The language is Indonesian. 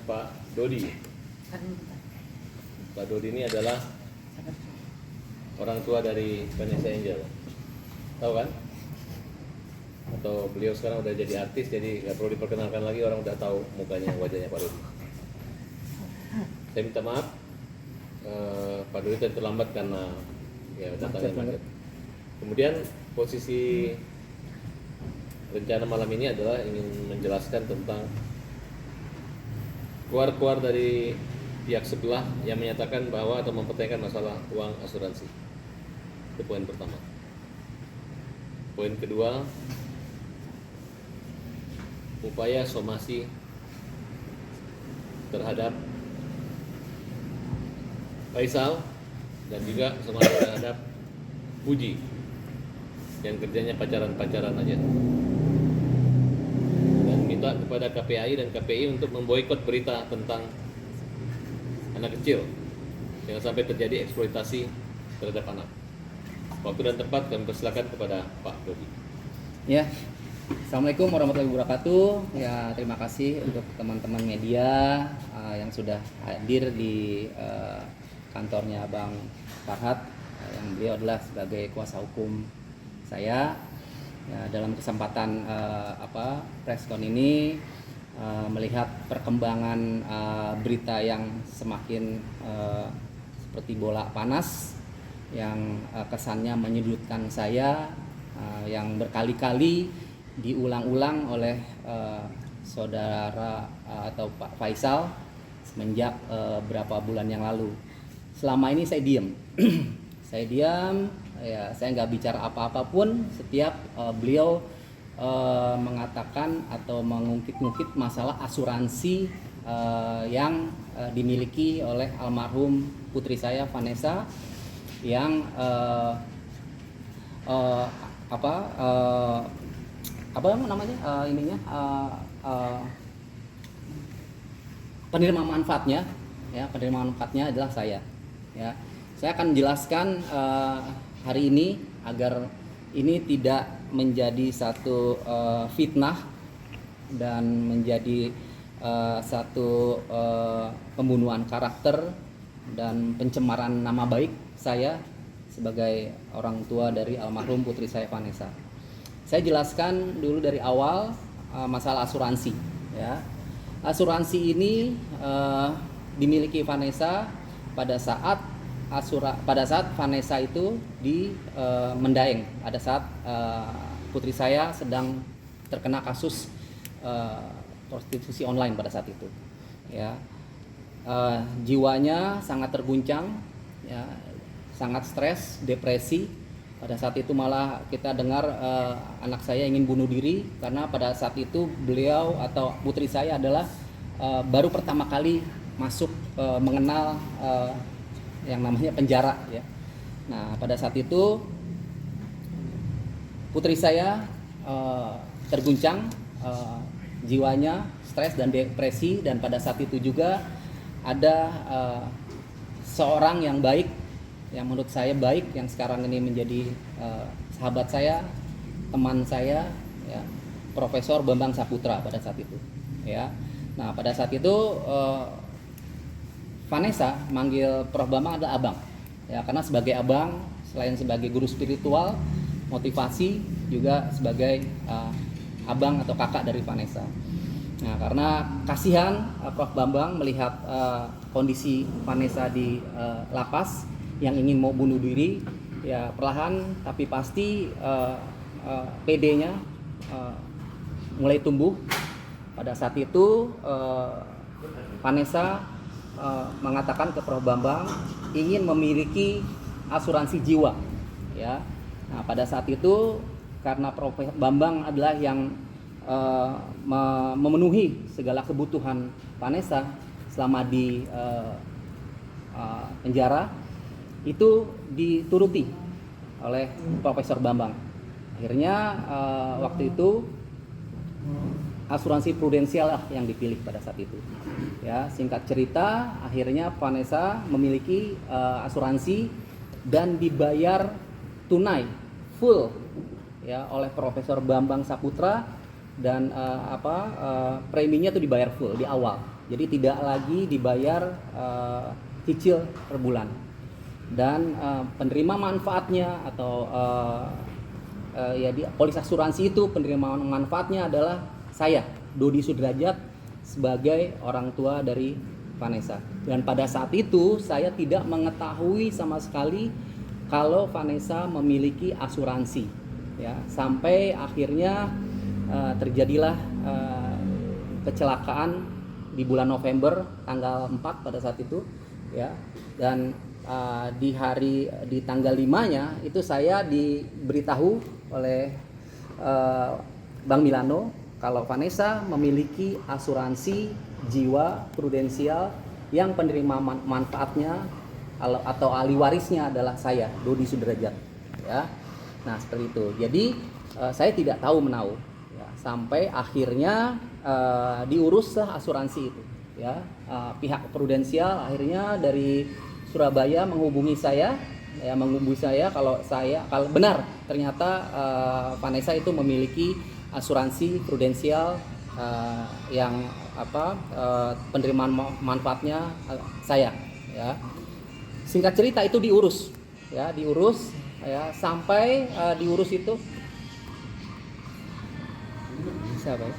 Pak Dodi. Pak Dodi ini adalah orang tua dari Vanessa Angel, tahu kan? Atau beliau sekarang udah jadi artis, jadi nggak perlu diperkenalkan lagi, orang udah tahu mukanya, wajahnya Pak Dodi. Saya minta maaf, Pak Dodi tadi terlambat karena ya datangnya macet. Kemudian posisi rencana malam ini adalah ingin menjelaskan tentang keluar dari pihak sebelah yang menyatakan bahwa atau mempertanyakan masalah uang asuransi. Itu poin pertama. Poin kedua, upaya somasi terhadap Faisal dan juga somasi terhadap Puji yang kerjanya pacaran-pacaran aja. Dan minta kepada KPAI dan KPI untuk memboikot berita tentang anak kecil, jangan sampai terjadi eksploitasi terhadap anak. Waktu dan tempat kami persilakan kepada Pak Dodi. Ya, Assalamualaikum warahmatullahi wabarakatuh. Ya, terima kasih untuk teman-teman media yang sudah hadir di kantornya Bang Farhad, yang beliau adalah sebagai kuasa hukum saya. Ya, dalam kesempatan preskon ini melihat perkembangan berita yang semakin seperti bola panas yang kesannya menyudutkan saya, yang berkali-kali diulang-ulang oleh saudara atau Pak Faisal semenjak beberapa bulan yang lalu. Selama ini saya diam. Saya diam, ya, saya nggak bicara apa-apapun setiap beliau mengatakan atau mengungkit-ungkit masalah asuransi yang dimiliki oleh almarhum putri saya Vanessa, yang penerima manfaatnya, ya, penerima manfaatnya adalah saya. Ya, saya akan menjelaskan hari ini agar ini tidak menjadi satu fitnah dan menjadi satu pembunuhan karakter dan pencemaran nama baik saya sebagai orang tua dari almarhum putri saya Vanessa. Saya jelaskan dulu dari awal masalah asuransi. Ya, asuransi ini dimiliki Vanessa pada saat Vanessa itu di Mendaeng, pada saat putri saya sedang terkena kasus prostitusi online pada saat itu. Ya, jiwanya sangat terguncang, ya, sangat stres, depresi. Pada saat itu malah kita dengar anak saya ingin bunuh diri karena pada saat itu beliau atau putri saya adalah baru pertama kali masuk mengenal yang namanya penjara, ya. Nah, pada saat itu putri saya terguncang, jiwanya stres dan depresi, dan pada saat itu juga ada seorang yang baik, yang menurut saya baik, yang sekarang ini menjadi sahabat saya, teman saya, ya, Profesor Bambang Saputra pada saat itu. Ya, nah pada saat itu Vanessa manggil Prof Bambang adalah abang, ya, karena sebagai abang, selain sebagai guru spiritual, motivasi, juga sebagai abang atau kakak dari Vanessa. Nah, karena kasihan Prof Bambang melihat kondisi Vanessa di lapas yang ingin mau bunuh diri, ya, perlahan tapi pasti PD-nya mulai tumbuh. Pada saat itu Vanessa mengatakan ke Prof Bambang ingin memiliki asuransi jiwa, ya. Nah, pada saat itu karena Prof Bambang adalah yang memenuhi segala kebutuhan Vanessa selama di penjara, itu dituruti oleh Profesor Bambang. Akhirnya waktu itu asuransi prudensial lah yang dipilih pada saat itu. Ya, singkat cerita, akhirnya Vanessa memiliki asuransi dan dibayar tunai full, ya, oleh Profesor Bambang Saputra, dan preminya itu dibayar full di awal. Jadi tidak lagi dibayar cicil per bulan. Dan penerima manfaatnya atau ya di polis asuransi itu penerima manfaatnya adalah saya, Dodi Sudrajat, sebagai orang tua dari Vanessa. Dan pada saat itu saya tidak mengetahui sama sekali kalau Vanessa memiliki asuransi, ya, sampai akhirnya terjadilah kecelakaan di bulan November tanggal 4 pada saat itu, ya. Dan di tanggal 5-nya itu saya diberitahu oleh Bang Milano kalau Vanessa memiliki asuransi jiwa prudensial yang penerima manfaatnya atau ahli warisnya adalah saya, Dodi Sudrajat, ya. Nah, seperti itu. Jadi saya tidak tahu menahu, ya, sampai akhirnya diuruslah asuransi itu, ya. Pihak prudensial akhirnya dari Surabaya menghubungi saya kalau benar ternyata Vanessa itu memiliki asuransi prudensial yang penerimaan manfaatnya saya, ya. Singkat cerita itu diurus ya sampai diurus itu siapa ya?